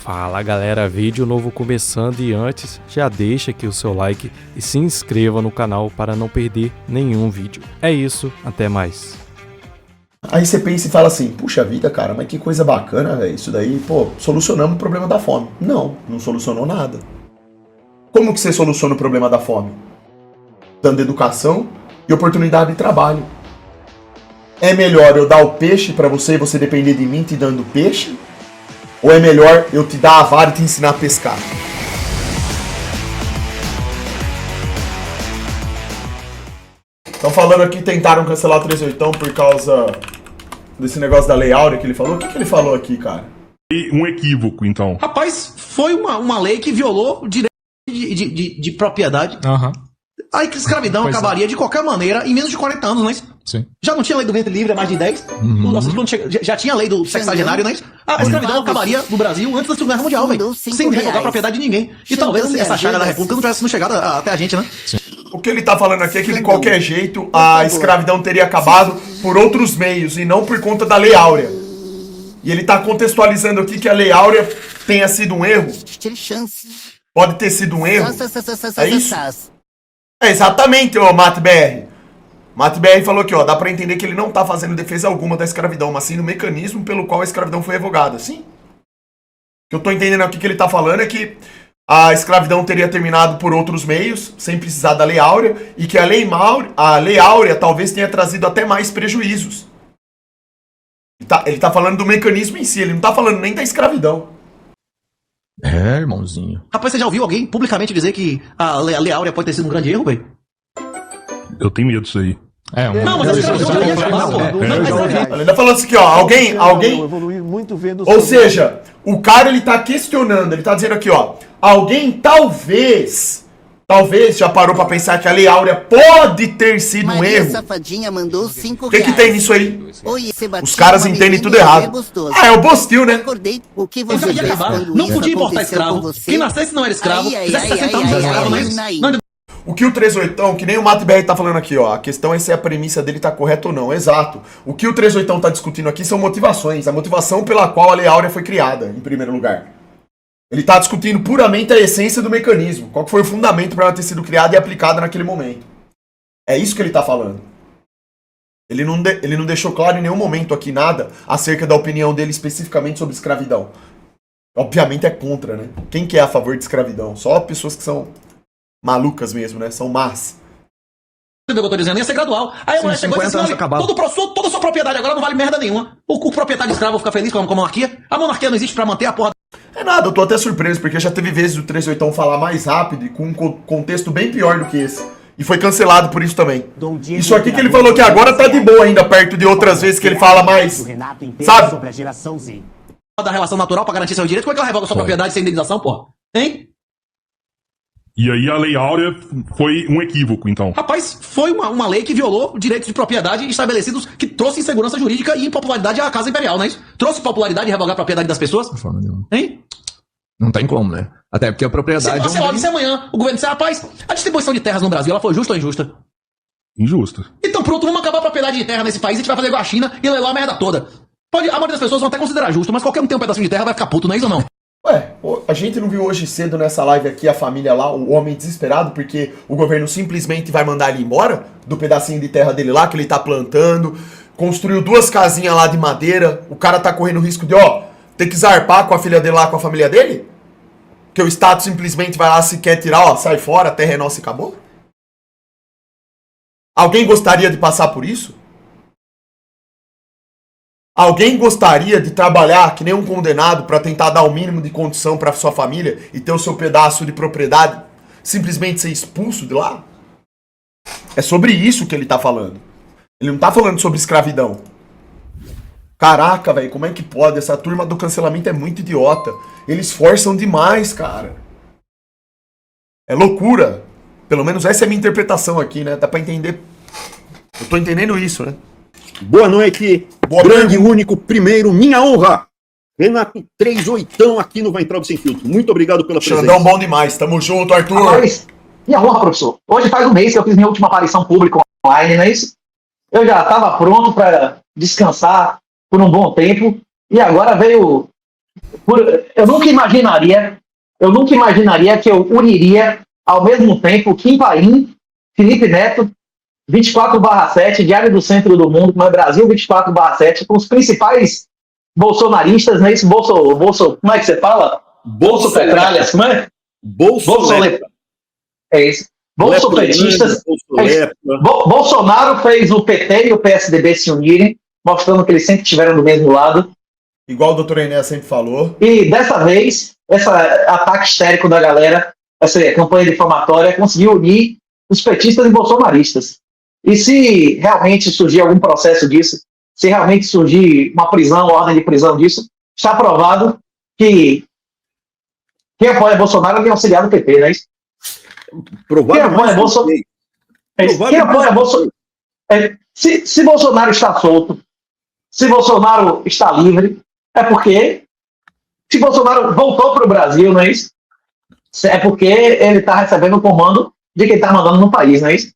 Fala galera, vídeo novo começando e antes já deixa aqui o seu like e se inscreva no canal para não perder nenhum vídeo. É isso, até mais. Aí você pensa e fala assim, puxa vida, cara, mas que coisa bacana, velho, isso daí, pô, solucionamos o problema da fome. Não, não solucionou nada. Como que você soluciona o problema da fome? Dando educação e oportunidade de trabalho. É melhor eu dar o peixe pra você e você depender de mim te dando peixe? Ou é melhor eu te dar a vara e te ensinar a pescar? Estão falando aqui, tentaram cancelar o 38 por causa desse negócio da Lei Áurea que ele falou. O que ele falou aqui, cara? Um equívoco, então. Rapaz, foi uma lei que violou o direito de propriedade. Aí que a escravidão acabaria de qualquer maneira em menos de 40 anos, não é isso? Sim. Já não tinha lei do ventre livre há mais de 10? Já tinha lei do sexagenário, não é isso? A escravidão acabaria no Brasil antes da Segunda Guerra Mundial, velho. Sem revogar a propriedade de ninguém. E talvez essa chaga da República não tivesse chegado até a gente, né? Sim. O que ele tá falando aqui é que de qualquer jeito a escravidão teria acabado por outros meios e não por conta da Lei Áurea. E ele tá contextualizando aqui que a Lei Áurea tenha sido um erro. Pode ter sido um erro. É isso? É exatamente, ô MatBR. MatBR falou aqui, ó, dá pra entender que ele não tá fazendo defesa alguma da escravidão, mas sim no mecanismo pelo qual a escravidão foi revogada. Sim. O que eu tô entendendo aqui que ele tá falando é que a escravidão teria terminado por outros meios, sem precisar da Lei Áurea, e que a Lei Áurea talvez tenha trazido até mais prejuízos. Ele tá falando do mecanismo em si, ele não tá falando nem da escravidão. É, irmãozinho. Rapaz, você já ouviu alguém publicamente dizer que a Lei Áurea pode ter sido um grande erro, velho? Eu tenho medo disso aí. Não, mas a escravidão já ia acabar, pô. Ele ainda falando assim aqui, ó, alguém... Ou seja, o cara ele tá questionando, ele tá dizendo aqui, ó, alguém talvez já parou pra pensar que a Lei Áurea pode ter sido um erro. O que tem nisso aí? Os caras entendem tudo errado. Ah, é o Bostil, né? Já ia acabar. Não podia importar escravo. Quem nascesse não era escravo. Fizesse 60 anos era escravo, não é isso? O que o 38, que nem o MatBR tá falando aqui, ó. A questão é se a premissa dele tá correta ou não. Exato. O que o 38 tá discutindo aqui são motivações. A motivação pela qual a Lei Áurea foi criada, em primeiro lugar. Ele tá discutindo puramente a essência do mecanismo. Qual que foi o fundamento para ela ter sido criada e aplicada naquele momento. É isso que ele tá falando. Ele não deixou claro em nenhum momento aqui nada acerca da opinião dele especificamente sobre escravidão. Obviamente é contra, né? Quem que é a favor de escravidão? Só pessoas que são malucas mesmo, né? São más. Entendeu o que eu tô dizendo? Ia ser gradual. Aí a mulher chegou e disse, toda a sua propriedade agora não vale merda nenhuma. O proprietário escravo fica feliz com a monarquia. A monarquia não existe pra manter a porra. É nada, eu tô até surpreso, porque já teve vezes o 38 falar mais rápido e com um contexto bem pior do que esse. E foi cancelado por isso também. Isso aqui que ele falou que agora tá de boa ainda, perto de outras vezes que ele fala mais, sabe? Da relação natural pra garantir seu direito, como é que ela revoga sua propriedade sem indenização, porra? Hein? E aí a Lei Áurea foi um equívoco, então. Rapaz, foi uma lei que violou direitos de propriedade estabelecidos, que trouxe insegurança jurídica e impopularidade à Casa Imperial, não é isso? Trouxe popularidade e revogar a propriedade das pessoas? De forma nenhuma. Hein? Não tem como, né? Até porque a propriedade... Se amanhã o governo disser, rapaz, a distribuição de terras no Brasil, ela foi justa ou injusta? Injusta. Então pronto, vamos acabar a propriedade de terra nesse país, a gente vai fazer igual a China e leilar a merda toda. A maioria das pessoas vão até considerar justo, mas qualquer um que tem um pedacinho de terra vai ficar puto, não é isso ou não? Ué, a gente não viu hoje cedo nessa live aqui a família lá, o homem desesperado, porque o governo simplesmente vai mandar ele embora do pedacinho de terra dele lá, que ele tá plantando, construiu 2 casinhas lá de madeira, o cara tá correndo o risco de, ó, ter que zarpar com a filha dele lá, com a família dele? Que o Estado simplesmente vai lá, se quer tirar, ó, sai fora, a terra é nossa e acabou? Alguém gostaria de passar por isso? Alguém gostaria de trabalhar que nem um condenado para tentar dar o mínimo de condição para sua família e ter o seu pedaço de propriedade simplesmente ser expulso de lá? É sobre isso que ele tá falando. Ele não tá falando sobre escravidão. Caraca, velho, como é que pode? Essa turma do cancelamento é muito idiota. Eles forçam demais, cara. É loucura. Pelo menos essa é a minha interpretação aqui, né? Dá pra entender. Eu tô entendendo isso, né? Boa noite, grande, único, primeiro, minha honra, Renato 38 aqui no Vai Entrar Sem Filtro. Muito obrigado pela presença. Xandão bom demais, tamo junto, Arthur. Mas, minha honra, professor. Hoje faz um mês que eu fiz minha última aparição pública online, não é isso? Eu já estava pronto para descansar por um bom tempo e agora veio Eu nunca imaginaria que eu uniria ao mesmo tempo Kim Paim, Felipe Neto, 24/7, Diário do Centro do Mundo, como é Brasil 24/7, com os principais bolsonaristas, né? Isso, como é que você fala? Bolso Petralhas, como é? É isso. Bolsopetistas. Bolsonaro fez o PT e o PSDB se unirem, mostrando que eles sempre estiveram do mesmo lado. Igual o doutor Enéas sempre falou. E dessa vez, esse ataque histérico da galera, essa campanha difamatória, conseguiu unir os petistas e bolsonaristas. E se realmente surgir algum processo disso, se realmente surgir uma prisão, ordem de prisão disso, está provado que quem apoia Bolsonaro é auxiliar do PT, não é isso? Quem apoia Bolsonaro. Se Bolsonaro está solto, se Bolsonaro está livre, é porque se Bolsonaro voltou para o Brasil, não é isso? É porque ele está recebendo o comando de quem está mandando no país, não é isso?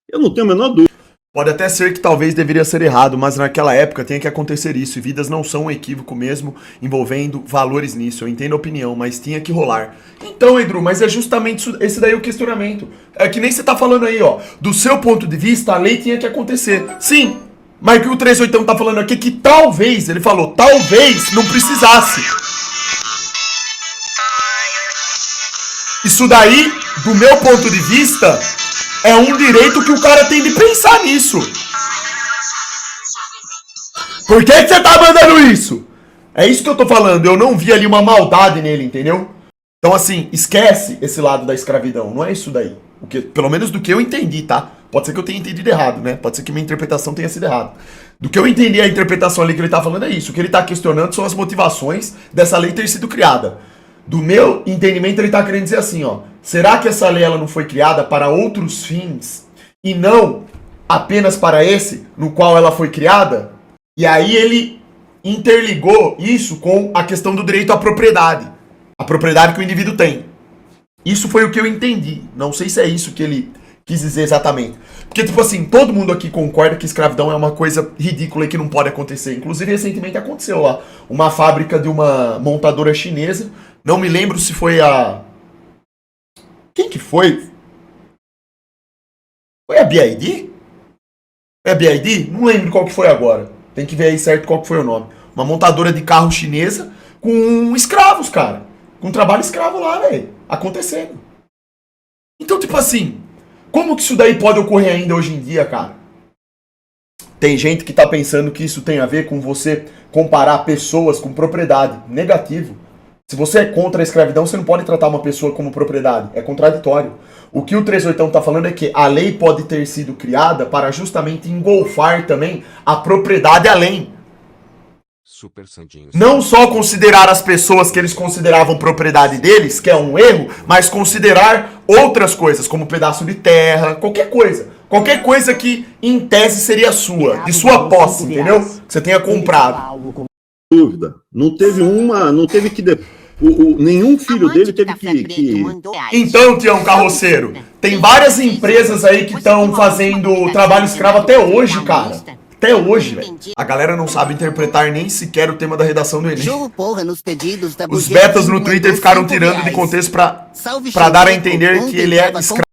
Eu não tenho a menor dúvida. Pode até ser que talvez deveria ser errado, mas naquela época tem que acontecer isso, e vidas não são um equívoco mesmo, envolvendo valores nisso. Eu entendo a opinião, mas tinha que rolar. Então, Edru, mas é justamente isso, esse daí o questionamento. É que nem você tá falando aí, ó. Do seu ponto de vista, a lei tinha que acontecer. Sim, mas o que o 38 tá falando aqui é que talvez, ele falou, talvez não precisasse. Isso daí, do meu ponto de vista, é um direito que o cara tem de pensar nisso. Por que você tá mandando isso? É isso que eu tô falando. Eu não vi ali uma maldade nele, entendeu? Então, assim, esquece esse lado da escravidão. Não é isso daí. O que, pelo menos do que eu entendi, tá? Pode ser que eu tenha entendido errado, né? Pode ser que minha interpretação tenha sido errada. Do que eu entendi, a interpretação ali que ele tá falando é isso. O que ele tá questionando são as motivações dessa lei ter sido criada. Do meu entendimento, ele tá querendo dizer assim, ó. Será que essa lei ela não foi criada para outros fins e não apenas para esse no qual ela foi criada? E aí ele interligou isso com a questão do direito à propriedade. A propriedade que o indivíduo tem. Isso foi o que eu entendi. Não sei se é isso que ele quis dizer exatamente. Porque, tipo assim, todo mundo aqui concorda que escravidão é uma coisa ridícula e que não pode acontecer. Inclusive, recentemente aconteceu lá. Uma fábrica de uma montadora chinesa. Não me lembro se foi a... Quem que foi? Foi a BID? É a BID? Não lembro qual que foi agora. Tem que ver aí certo qual que foi o nome. Uma montadora de carro chinesa com escravos, cara. Com trabalho escravo lá, velho. Acontecendo. Então, tipo assim, como que isso daí pode ocorrer ainda hoje em dia, cara? Tem gente que tá pensando que isso tem a ver com você comparar pessoas com propriedade. Negativo. Se você é contra a escravidão, você não pode tratar uma pessoa como propriedade. É contraditório. O que o 38 tá falando é que a lei pode ter sido criada para justamente engolfar também a propriedade além. Não só considerar as pessoas que eles consideravam propriedade deles, que é um erro, mas considerar outras coisas, como pedaço de terra, qualquer coisa. Qualquer coisa que, em tese, seria sua, de sua posse, entendeu? Que você tenha comprado. Dúvida. Não teve que... nenhum filho dele teve que... Então, Tião Carroceiro, tem várias empresas aí que estão fazendo trabalho escravo até hoje, cara. Até hoje, velho. A galera não sabe interpretar nem sequer o tema da redação do Enem. Os betas no Twitter ficaram tirando de contexto pra dar a entender que ele é escravo.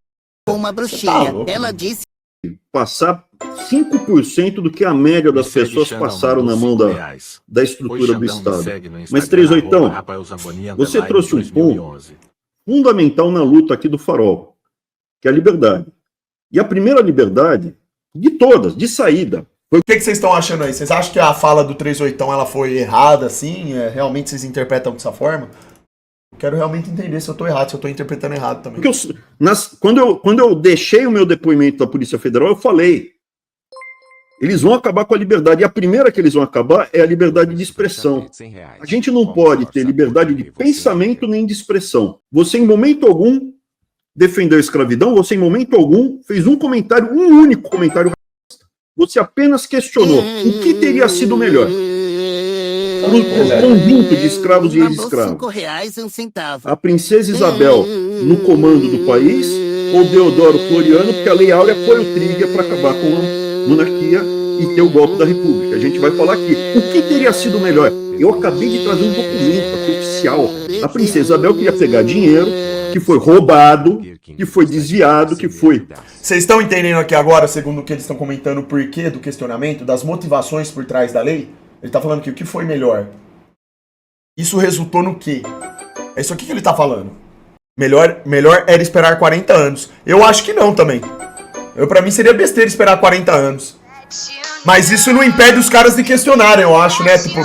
Uma bruxinha. Ela disse passar 5% do que a média das pessoas passaram na mão da estrutura do Estado. Mas, 38, você trouxe um ponto fundamental na luta aqui do Farol, que é a liberdade. E a primeira liberdade, de todas, de saída. O que vocês estão achando aí? Vocês acham que a fala do 38 ela foi errada, assim? Realmente vocês interpretam dessa forma? Eu quero realmente entender se eu estou errado, se eu estou interpretando errado também. Quando eu deixei o meu depoimento da Polícia Federal, eu falei, eles vão acabar com a liberdade. E a primeira que eles vão acabar é a liberdade de expressão. A gente não pode ter liberdade de pensamento nem de expressão. Você, em momento algum, defendeu a escravidão, você, em momento algum, fez um comentário, um único comentário. Você apenas questionou o que teria sido melhor. Um conjunto de escravos e ex-escravos. A princesa Isabel no comando do país ou Deodoro Floriano, porque a Lei Áurea foi o trigger para acabar com a monarquia e ter o golpe da República. A gente vai falar aqui. O que teria sido melhor? Eu acabei de trazer um documento aqui oficial. A princesa Isabel queria pegar dinheiro que foi roubado, que foi desviado, que foi... Vocês estão entendendo aqui agora, segundo o que eles estão comentando, o porquê do questionamento, das motivações por trás da lei? Ele tá falando que o que foi melhor? Isso resultou no quê? É isso aqui que ele tá falando. Melhor era esperar 40 anos. Eu acho que não também. Pra mim seria besteira esperar 40 anos. Mas isso não impede os caras de questionarem, eu acho, né? Tipo,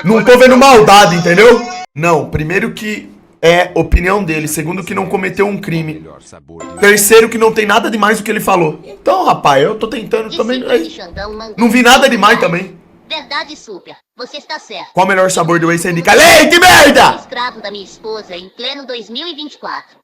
não tô vendo maldade, entendeu? Não, primeiro que é opinião dele. Segundo que não cometeu um crime. Terceiro que não tem nada demais do que ele falou. Então, rapaz, eu tô tentando também... Não vi nada demais também. Verdade super, você está certo. Qual o melhor sabor do whey você indica? Leite, merda! Escravo da minha esposa em pleno 2024.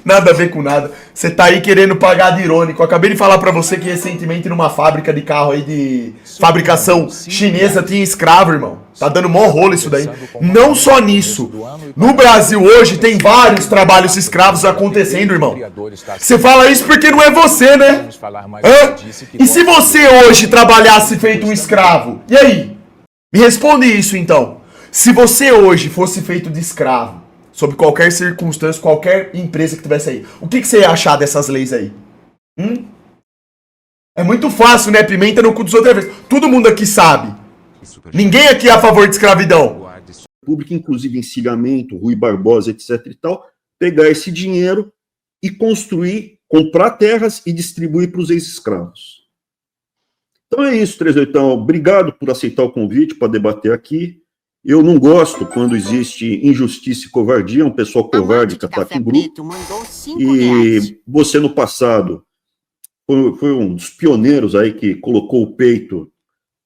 Nada a ver com nada. Você tá aí querendo pagar de irônico. Eu acabei de falar pra você que recentemente numa fábrica de carro aí de fabricação chinesa tinha escravo, irmão. Tá dando mó rolo isso daí. Não só nisso. No Brasil hoje tem vários trabalhos escravos acontecendo, irmão. Você fala isso porque não é você, né? Hã? E se você hoje trabalhasse feito um escravo? E aí? Me responde isso então. Se você hoje fosse feito de escravo, sob qualquer circunstância, qualquer empresa que tivesse aí, o que você ia achar dessas leis aí? É muito fácil, né? Pimenta no cu dos outros. Todo mundo aqui sabe. Ninguém aqui é a favor de escravidão. Público, inclusive encilhamento, Rui Barbosa, etc e tal, pegar esse dinheiro e construir, comprar terras e distribuir para os ex-escravos. Então é isso, 38. Obrigado por aceitar o convite para debater aqui. Eu não gosto quando existe injustiça e covardia, um pessoal covarde que ataca um grupo. E você, no passado, foi um dos pioneiros aí que colocou o peito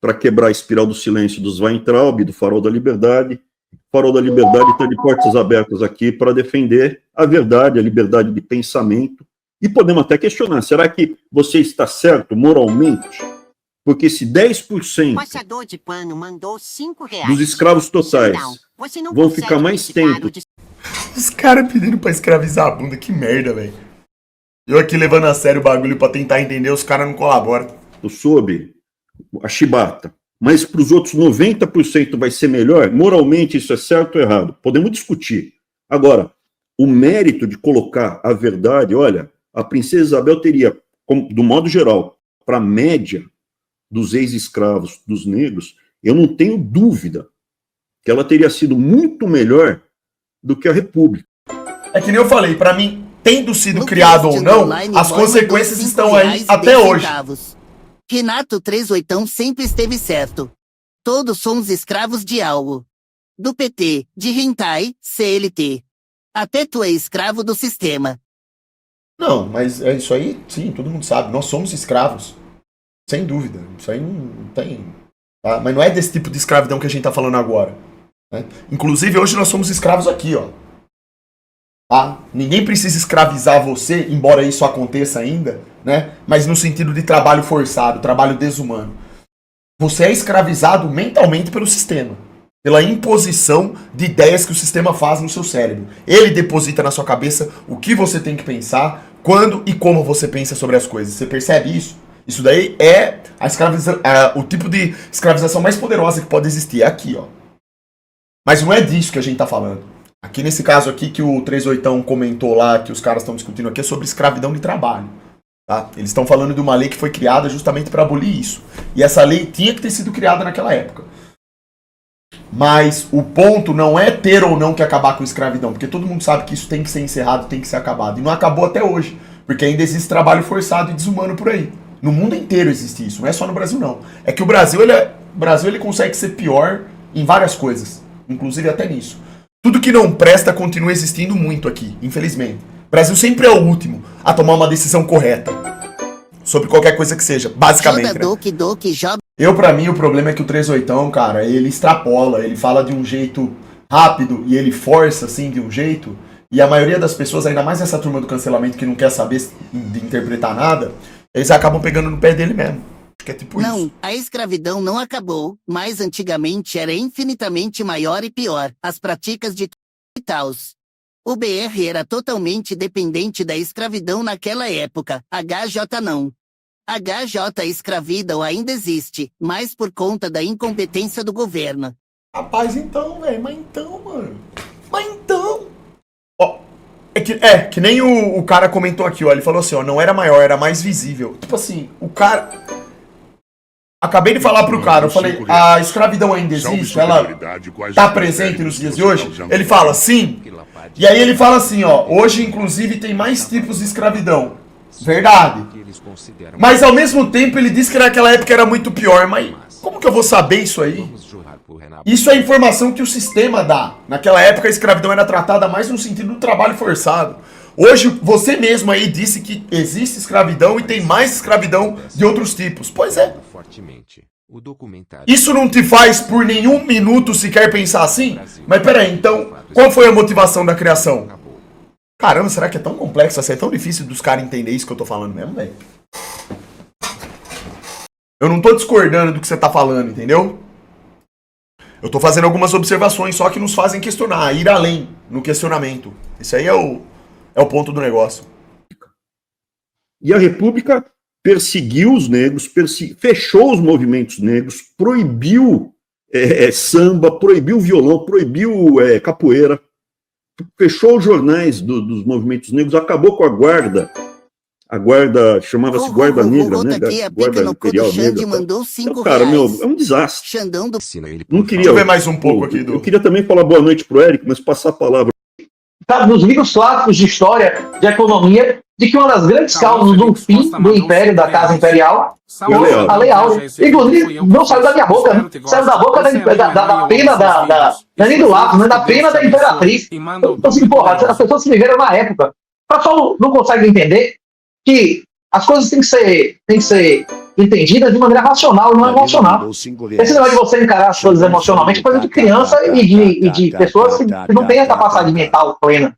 para quebrar a espiral do silêncio dos Weintraub, do Farol da Liberdade. O Farol da Liberdade está de portas abertas aqui para defender a verdade, a liberdade de pensamento. E podemos até questionar, será que você está certo moralmente? Porque se 10% de pano mandou R$5 dos escravos totais vão ficar mais tempo... Os caras pedindo pra escravizar a bunda, que merda, velho. Eu aqui levando a sério o bagulho pra tentar entender, os caras não colaboram. Sob a chibata, mas para os outros 90% vai ser melhor, moralmente isso é certo ou errado? Podemos discutir. Agora, o mérito de colocar a verdade, olha, a princesa Isabel teria, do modo geral, para a média dos ex-escravos, dos negros, eu não tenho dúvida que ela teria sido muito melhor do que a República. É que nem eu falei, pra mim, tendo sido criado ou não, as consequências estão aí até hoje. Renato 38 sempre esteve certo. Todos somos escravos de algo. Do PT, de Hentai, CLT. Até tu é escravo do sistema. Não, mas é isso aí, sim, todo mundo sabe. Nós somos escravos. Sem dúvida. Isso aí não tem... Tá? Mas não é desse tipo de escravidão que a gente tá falando agora. Né? Inclusive, hoje nós somos escravos aqui, ó. Tá? Ninguém precisa escravizar você, embora isso aconteça ainda, né? Mas no sentido de trabalho forçado, trabalho desumano. Você é escravizado mentalmente pelo sistema. Pela imposição de ideias que o sistema faz no seu cérebro. Ele deposita na sua cabeça o que você tem que pensar, quando e como você pensa sobre as coisas. Você percebe isso? Isso daí é o tipo de escravização mais poderosa que pode existir. É aqui, ó. Mas não é disso que a gente tá falando. Aqui nesse caso aqui que o 38 comentou lá, que os caras estão discutindo aqui, é sobre escravidão de trabalho. Tá? Eles estão falando de uma lei que foi criada justamente para abolir isso. E essa lei tinha que ter sido criada naquela época. Mas o ponto não é ter ou não que acabar com a escravidão, porque todo mundo sabe que isso tem que ser encerrado, tem que ser acabado. E não acabou até hoje, porque ainda existe trabalho forçado e desumano por aí. No mundo inteiro existe isso, não é só no Brasil não. É que o Brasil ele consegue ser pior em várias coisas, inclusive até nisso. Tudo que não presta continua existindo muito aqui, infelizmente. O Brasil sempre é o último a tomar uma decisão correta sobre qualquer coisa que seja, basicamente, né? Pra mim, o problema é que o 38, cara, ele extrapola, ele fala de um jeito rápido e ele força, assim, de um jeito, e a maioria das pessoas, ainda mais essa turma do cancelamento que não quer saber de interpretar nada, eles acabam pegando no pé dele mesmo. Acho que é tipo não, isso. A escravidão não acabou, mas antigamente era infinitamente maior e pior. As práticas de tals. O BR era totalmente dependente da escravidão naquela época. HJ não. HJ escravidão ainda existe, mas por conta da incompetência do governo. Rapaz, então, velho, mas então, mano. Mas então. Ó, que nem o cara comentou aqui, ó. Ele falou assim, ó, não era maior, era mais visível. Tipo assim, o cara. Acabei de falar pro cara, eu falei, a escravidão ainda existe? Ela tá presente nos dias de hoje? Ele fala, sim. E aí ele fala assim, ó, hoje inclusive tem mais tipos de escravidão. Verdade. Mas ao mesmo tempo ele disse que naquela época era muito pior. Mas como que eu vou saber isso aí? Isso é informação que o sistema dá. Naquela época a escravidão era tratada mais no sentido do trabalho forçado. Hoje você mesmo aí disse que existe escravidão e tem mais escravidão de outros tipos. Pois é. Isso não te faz por nenhum minuto sequer pensar assim? Mas peraí, então, qual foi a motivação da criação? Caramba, será que é tão complexo assim? É tão difícil dos caras entenderem isso que eu tô falando mesmo, velho? Eu não tô discordando do que você tá falando, entendeu? Eu tô fazendo algumas observações só que nos fazem questionar, ir além no questionamento. Isso aí é o ponto do negócio. E a República perseguiu os negros, fechou os movimentos negros, proibiu samba, proibiu violão, proibiu capoeira, fechou os jornais dos movimentos negros, acabou com a guarda chamava-se Guarda Negra, né? Guarda Imperial Negra. Então, cara, é um desastre. Não queria, deixa eu ver mais um pouco aqui. Eu queria também falar boa noite pro Érico, mas passar a palavra. Tá, nos livros clássicos de história, de economia, de que uma das grandes causas do fim do Império, da Casa Imperial, foi a Lei Áurea. Inclusive, não saiu da minha boca, né? Saiu da boca da pena não é nem do lápis, mas da pena da Imperatriz. Então, assim, porra, as pessoas que viveram na época, o pessoal não consegue entender que as coisas têm que ser entendidas de maneira racional e não emocional. Esse negócio de você encarar as coisas emocionalmente é coisa de criança e de pessoas que não têm a capacidade mental plena.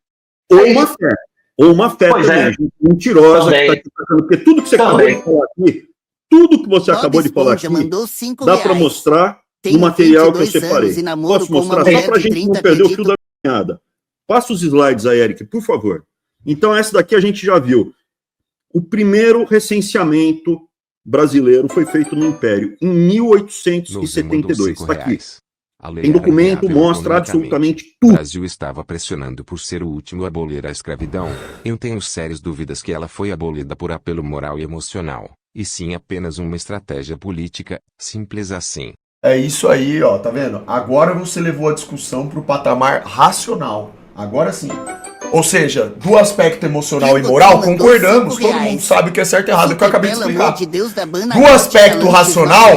Ou uma fé também, gente mentirosa, que tá aqui, porque tudo que você acabou de falar aqui, tudo que você acabou de falar aqui, dá para mostrar no material que eu separei. Posso mostrar só para a gente não perder o fio da meada. Passa os slides aí, Eric, por favor. Então essa daqui a gente já viu. O primeiro recenseamento brasileiro foi feito no Império, em 1872. Está aqui. Tem documento, mostra absolutamente tudo. O Brasil estava pressionando por ser o último a abolir a escravidão. Eu tenho sérias dúvidas que ela foi abolida por apelo moral e emocional, e sim apenas uma estratégia política, simples assim. É isso aí, ó, tá vendo? Agora você levou a discussão pro patamar racional. Agora sim. Ou seja, do aspecto emocional e moral, concordamos. Todo mundo sabe o que é certo e errado, é o que eu acabei de explicar. Do aspecto racional,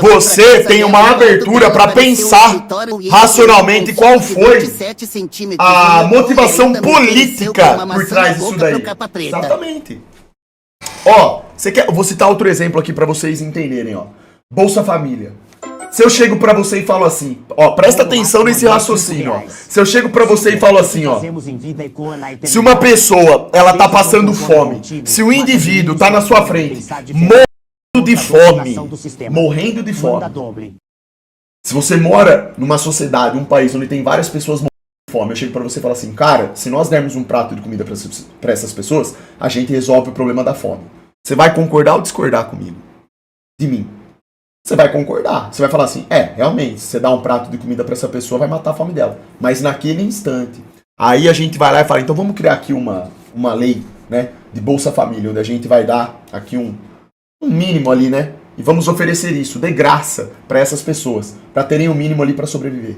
você tem uma abertura para pensar racionalmente qual foi a motivação política por trás disso daí. Exatamente. Ó, eu vou citar outro exemplo aqui para vocês entenderem, ó. Bolsa Família. Se eu chego pra você e falo assim, ó, presta atenção nesse raciocínio, ó. Se eu chego pra você e falo assim, ó, se uma pessoa, ela tá passando fome, se o indivíduo tá na sua frente, morrendo de fome, se você mora numa sociedade, um país onde tem várias pessoas morrendo de fome, eu chego pra você e falo assim, cara, se nós dermos um prato de comida pra essas pessoas, a gente resolve o problema da fome. Você vai concordar ou discordar comigo? De mim? Você vai concordar. Você vai falar assim, realmente, se você dá um prato de comida pra essa pessoa, vai matar a fome dela. Mas naquele instante. Aí a gente vai lá e fala, então vamos criar aqui uma lei, né, de Bolsa Família, onde a gente vai dar aqui um mínimo ali, né, e vamos oferecer isso de graça pra essas pessoas, pra terem um mínimo ali pra sobreviver.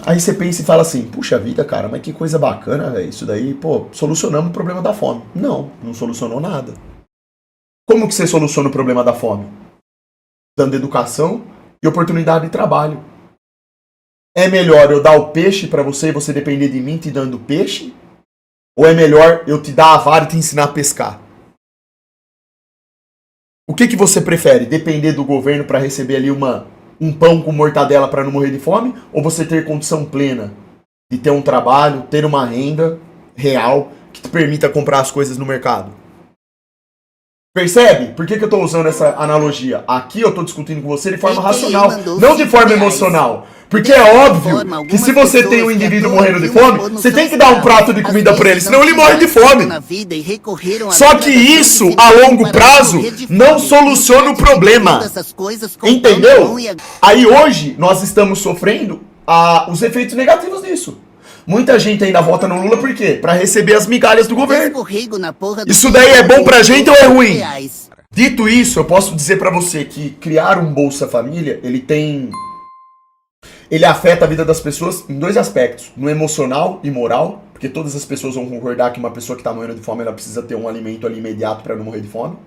Aí você pensa e fala assim, puxa vida, cara, mas que coisa bacana, velho, isso daí, pô, solucionamos o problema da fome. Não solucionou nada. Como que você soluciona o problema da fome? Dando educação e oportunidade de trabalho. É melhor eu dar o peixe para você e você depender de mim te dando peixe? Ou é melhor eu te dar a vara e te ensinar a pescar? O que você prefere? Depender do governo para receber ali um pão com mortadela para não morrer de fome? Ou você ter condição plena de ter um trabalho, ter uma renda real que te permita comprar as coisas no mercado? Percebe? Por que eu tô usando essa analogia? Aqui eu tô discutindo com você de forma AKA racional, mandou não de 5 forma reais. emocional. Porque é óbvio que se você tem um indivíduo morrendo de fome, você tem que dar um prato de comida pra ele, senão ele morre de fome. Só que isso, a longo prazo, não soluciona o problema. Entendeu? Aí hoje, nós estamos sofrendo os efeitos negativos disso. Muita gente ainda vota no Lula por quê? Pra receber as migalhas do governo. Isso daí é bom pra gente ou é ruim? Dito isso, eu posso dizer pra você que criar um Bolsa Família, ele afeta a vida das pessoas em 2 aspectos. No emocional e moral, porque todas as pessoas vão concordar que uma pessoa que tá morrendo de fome, ela precisa ter um alimento ali imediato pra não morrer de fome.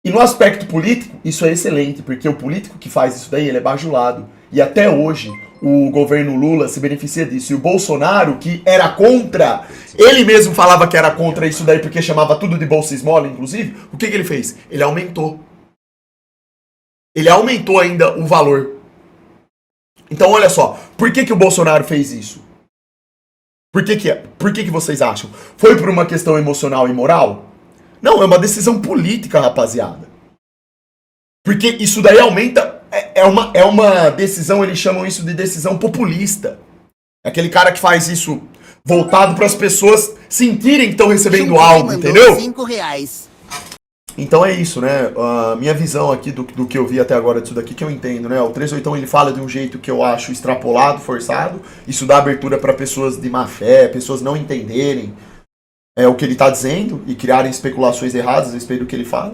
E no aspecto político, isso é excelente, porque o político que faz isso daí, ele é bajulado. E até hoje, o governo Lula se beneficia disso. E o Bolsonaro, que era contra, ele mesmo falava que era contra isso daí porque chamava tudo de Bolsa Esmola, inclusive, o que ele fez? Ele aumentou. Ele aumentou ainda o valor. Então olha só, por que o Bolsonaro fez isso? Por que vocês acham? Foi por uma questão emocional e moral? Não, é uma decisão política, rapaziada. Porque isso daí aumenta... É uma decisão, eles chamam isso de decisão populista. É aquele cara que faz isso voltado para as pessoas sentirem que estão recebendo algo, entendeu? 5 reais. Então é isso, né? A minha visão aqui do que eu vi até agora disso daqui, que eu entendo, né? O 3/8 ele fala de um jeito que eu acho extrapolado, forçado. Isso dá abertura para pessoas de má fé, pessoas não entenderem o que ele está dizendo e criarem especulações erradas a respeito do que ele fala.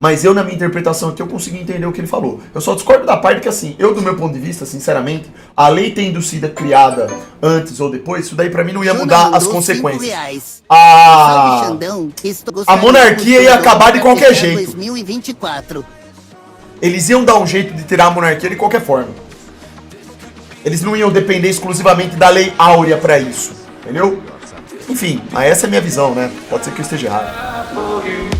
Mas eu, na minha interpretação aqui, eu consegui entender o que ele falou. Eu só discordo da parte que, assim, eu, do meu ponto de vista, sinceramente, a lei tendo sido criada antes ou depois, isso daí pra mim não ia mudar as consequências. A monarquia ia acabar de qualquer jeito. 2024. Eles iam dar um jeito de tirar a monarquia de qualquer forma. Eles não iam depender exclusivamente da lei áurea pra isso, entendeu? Enfim, essa é a minha visão, né? Pode ser que eu esteja errado.